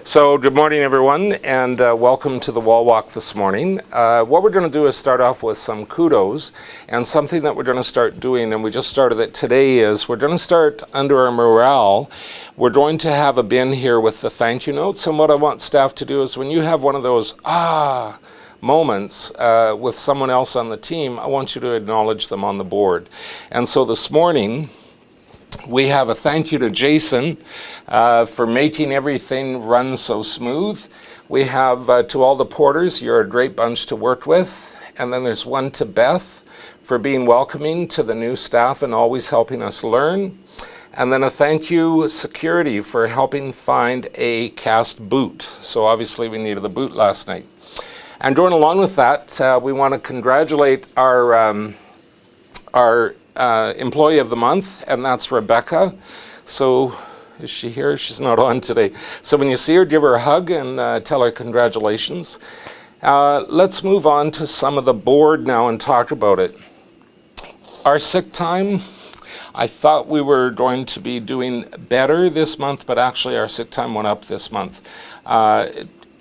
So good morning, everyone, and welcome to the wall walk this morning. What we're going to do is start off with some kudos, and something that we're going to start doing, and we just started it today, is we're going to start under our morale. We're going to have a bin here with the thank you notes, and what I want staff to do is when you have one of those moments with someone else on the team, I want you to acknowledge them on the board. And so this morning, we have a thank you to Jason for making everything run so smooth. We have to all the porters, you're a great bunch to work with. And then there's one to Beth for being welcoming to the new staff and always helping us learn. And then a thank you security for helping find a cast boot. So obviously we needed the boot last night. And going along with that, we want to congratulate our employee of the month, and that's Rebecca. So is she here? She's not on today. So when you see her, give her a hug and tell her congratulations. Let's move on to some of the board now and talk about it. Our sick time, I thought we were going to be doing better this month, but actually our sick time went up this month.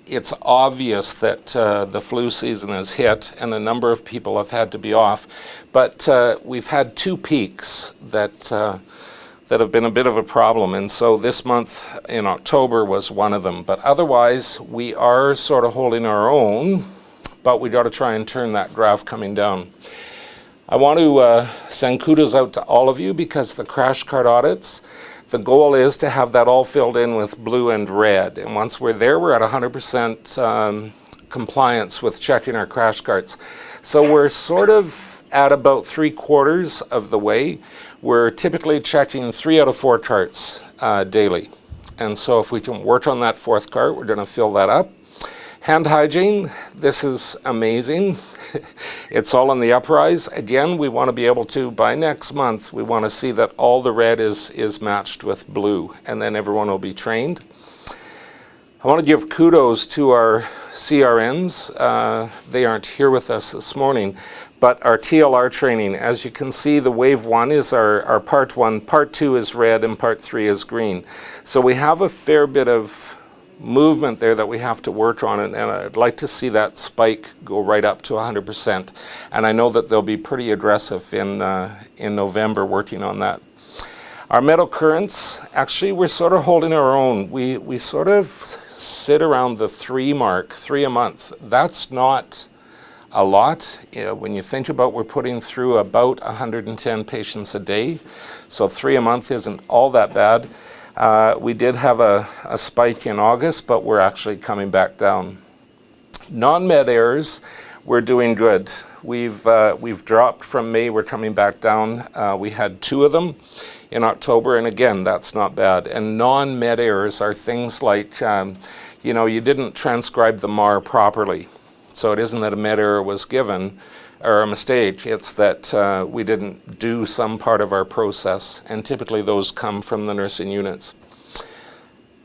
It's obvious that the flu season has hit and a number of people have had to be off, but we've had two peaks that have been a bit of a problem, and so this month in October was one of them. But otherwise, we are sort of holding our own, but we got to try and turn that graph coming down. I want to send kudos out to all of you because the crash cart audits, the goal is to have that all filled in with blue and red. And once we're there, we're at 100% compliance with checking our crash carts. So we're sort of at about 3/4 of the way. We're typically checking 3 out of 4 carts daily. And so if we can work on that 4th cart, we're going to fill that up. Hand hygiene, this is amazing. It's all in the uprise. Again, we want to be able to, by next month, we want to see that all the red is matched with blue, and then everyone will be trained. I want to give kudos to our CRNs. They aren't here with us this morning, but our TLR training, as you can see, the wave 1 is our part 1, part 2 is red, and part 3 is green. So we have a fair bit of movement there that we have to work on, and I'd like to see that spike go right up to 100%. And I know that they'll be pretty aggressive in November working on that. Our metal currents, actually we're sort of holding our own. We sort of sit around the 3 mark, 3 a month. That's not a lot. When you think about we're putting through about 110 patients a day, so 3 a month isn't all that bad. We did have a spike in August, but we're actually coming back down. Non-med errors, we're doing good. We've dropped from May, we're coming back down. We had 2 of them in October, and again, that's not bad. And non-med errors are things like, you didn't transcribe the MAR properly. So it isn't that a med error was given, or a mistake, it's that we didn't do some part of our process, and typically those come from the nursing units.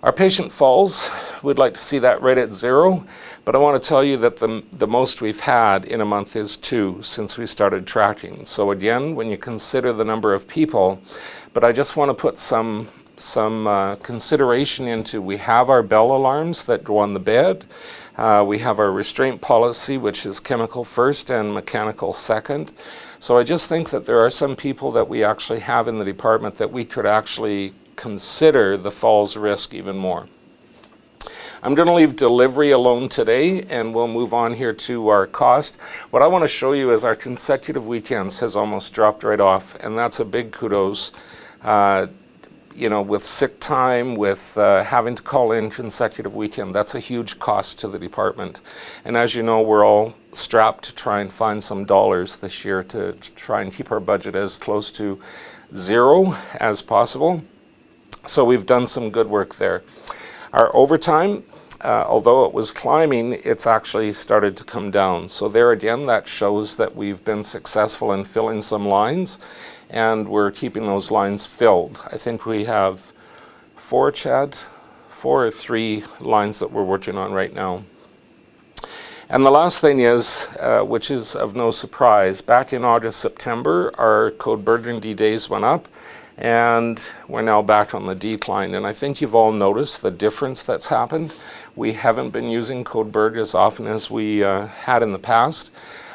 Our patient falls, we'd like to see that right at 0, but I want to tell you that the most we've had in a month is 2 since we started tracking. So again, when you consider the number of people, but I just want to put some consideration into, we have our bell alarms that go on the bed. We have our restraint policy, which is chemical first and mechanical second. So I just think that there are some people that we actually have in the department that we could actually consider the falls risk even more. I'm going to leave delivery alone today, and we'll move on here to our cost. What I want to show you is our consecutive weekends has almost dropped right off, and that's a big kudos. With sick time, with having to call in consecutive weekend, that's a huge cost to the department. And as you know, we're all strapped to try and find some dollars this year to try and keep our budget as close to 0 as possible. So we've done some good work there. Our overtime, although it was climbing, it's actually started to come down. So there again, that shows that we've been successful in filling some lines, and we're keeping those lines filled. I think we have 4 or 3 lines that we're working on right now. And the last thing is, which is of no surprise, back in August, September, our code burgundy days went up, and we're now back on the decline. And I think you've all noticed the difference that's happened. We haven't been using Codeberg as often as we had in the past.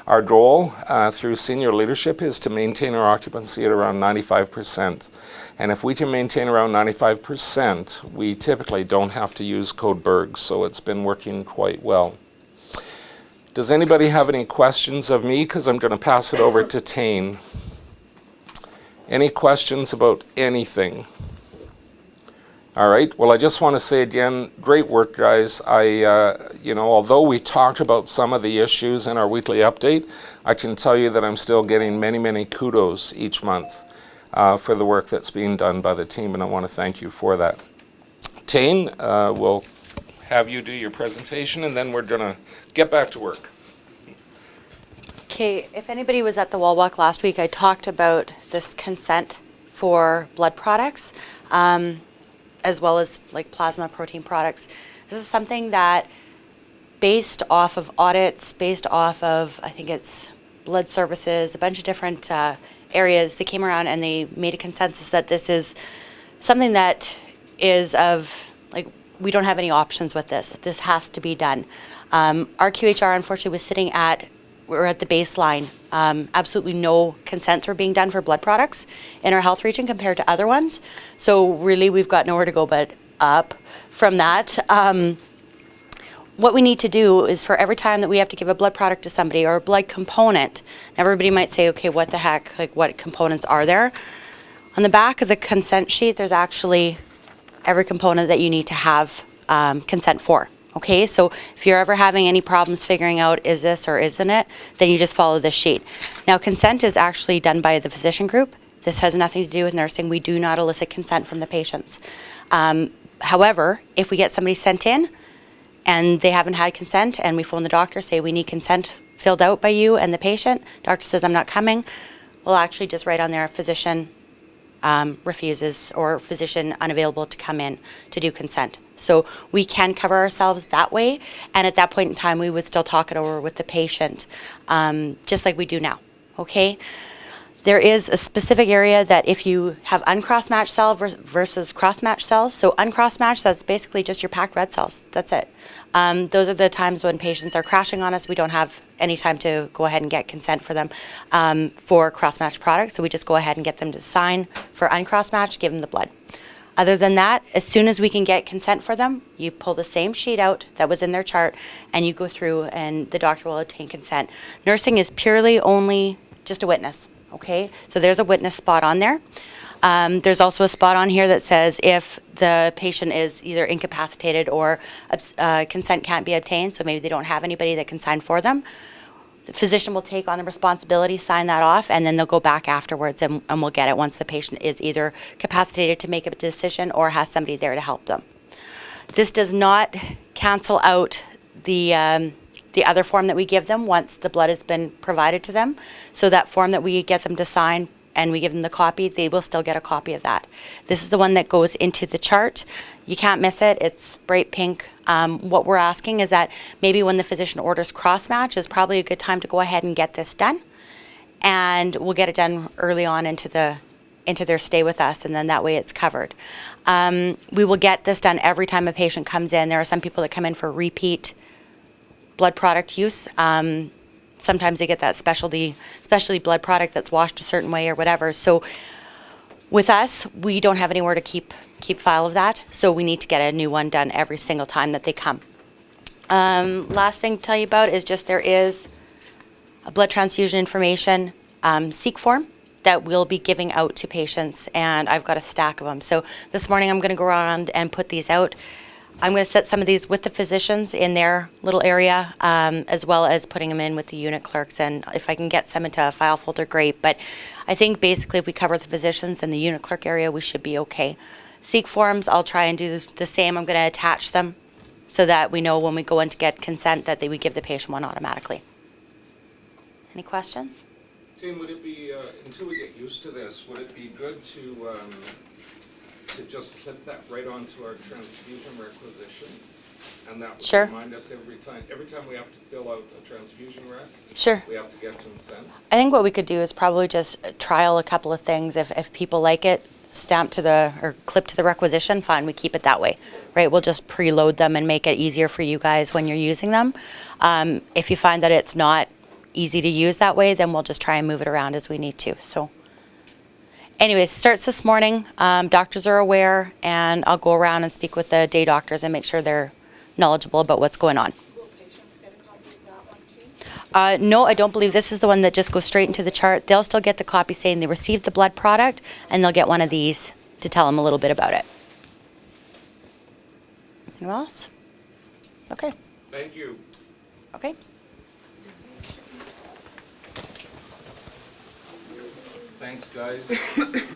Our goal through senior leadership is to maintain our occupancy at around 95%. And if we can maintain around 95%, we typically don't have to use Codeberg, so it's been working quite well. Does anybody have any questions of me? Because I'm going to pass it over to Tane. Any questions about anything? All right, well, I just want to say again, great work, guys. Although we talked about some of the issues in our weekly update, I can tell you that I'm still getting many, many kudos each month for the work that's being done by the team, and I want to thank you for that. Tane, we'll have you do your presentation, and then we're going to get back to work. Okay, if anybody was at the wall walk last week, I talked about this consent for blood products, as well as like plasma protein products. This is something that, based off of audits, based off of, I think it's blood services, a bunch of different areas, they came around and they made a consensus that this is something that is of, like, we don't have any options with this. This has to be done. Our QHR, unfortunately, was sitting at, we're at the baseline. Absolutely no consents were being done for blood products in our health region compared to other ones. So really, we've got nowhere to go but up from that. What we need to do is, for every time that we have to give a blood product to somebody or a blood component, everybody might say, okay, what the heck, like, what components are there? On the back of the consent sheet, there's actually every component that you need to have consent for. Okay, so if you're ever having any problems figuring out is this or isn't it, then you just follow this sheet. Now, consent is actually done by the physician group. This has nothing to do with nursing. We do not elicit consent from the patients. However, if we get somebody sent in and they haven't had consent and we phone the doctor, say we need consent filled out by you and the patient, doctor says I'm not coming, we'll actually just write on there physician refuses or physician unavailable to come in to do consent. So we can cover ourselves that way, and at that point in time we would still talk it over with the patient, just like we do now, okay? There is a specific area that if you have uncross-matched cell versus cross-matched cells, so uncross-matched, that's basically just your packed red cells, that's it. Those are the times when patients are crashing on us. We don't have any time to go ahead and get consent for them for cross-matched products, so we just go ahead and get them to sign for uncross-matched, give them the blood. Other than that, as soon as we can get consent for them, you pull the same sheet out that was in their chart and you go through and the doctor will obtain consent. Nursing is purely only just a witness, okay? So there's a witness spot on there. There's also a spot on here that says if the patient is either incapacitated or consent can't be obtained, so maybe they don't have anybody that can sign for them, the physician will take on the responsibility, sign that off, and then they'll go back afterwards and we'll get it once the patient is either capacitated to make a decision or has somebody there to help them. This does not cancel out the other form that we give them once the blood has been provided to them. So that form that we get them to sign and we give them the copy, they will still get a copy of that. This is the one that goes into the chart. You can't miss it. It's bright pink. What we're asking is that maybe when the physician orders cross-match is probably a good time to go ahead and get this done. And we'll get it done early on into their stay with us, and then that way it's covered. We will get this done every time a patient comes in. There are some people that come in for repeat blood product use. Sometimes they get that specialty blood product that's washed a certain way or whatever. So with us, we don't have anywhere to keep file of that, so we need to get a new one done every single time that they come. Last thing to tell you about is just there is a blood transfusion information SEEK form that we'll be giving out to patients, and I've got a stack of them. So this morning I'm going to go around and put these out. I'm going to set some of these with the physicians in their little area, as well as putting them in with the unit clerks. And if I can get some into a file folder, great. But I think basically if we cover the physicians and the unit clerk area, we should be okay. SEEK forms, I'll try and do the same. I'm going to attach them so that we know when we go in to get consent that we give the patient one automatically. Any questions? Tim, would it be, until we get used to this, would it be good to just clip that right onto our transfusion requisition, and that would Sure. remind us every time we have to fill out a transfusion rec, Sure. we have to get consent? I think what we could do is probably just trial a couple of things if people like it. stamped to the, or clipped to the requisition, fine, we keep it that way, right? We'll just preload them and make it easier for you guys when you're using them. If you find that it's not easy to use that way, then we'll just try and move it around as we need to. So anyways, starts this morning. Doctors are aware, and I'll go around and speak with the day doctors and make sure they're knowledgeable about what's going on. Will patients get a copy of that one too? No, I don't believe this is the one that just goes straight into the chart. They'll still get the copy saying they received the blood product, and they'll get one of these to tell them a little bit about it. Anyone else? Okay. Thank you. Okay. Thanks, guys.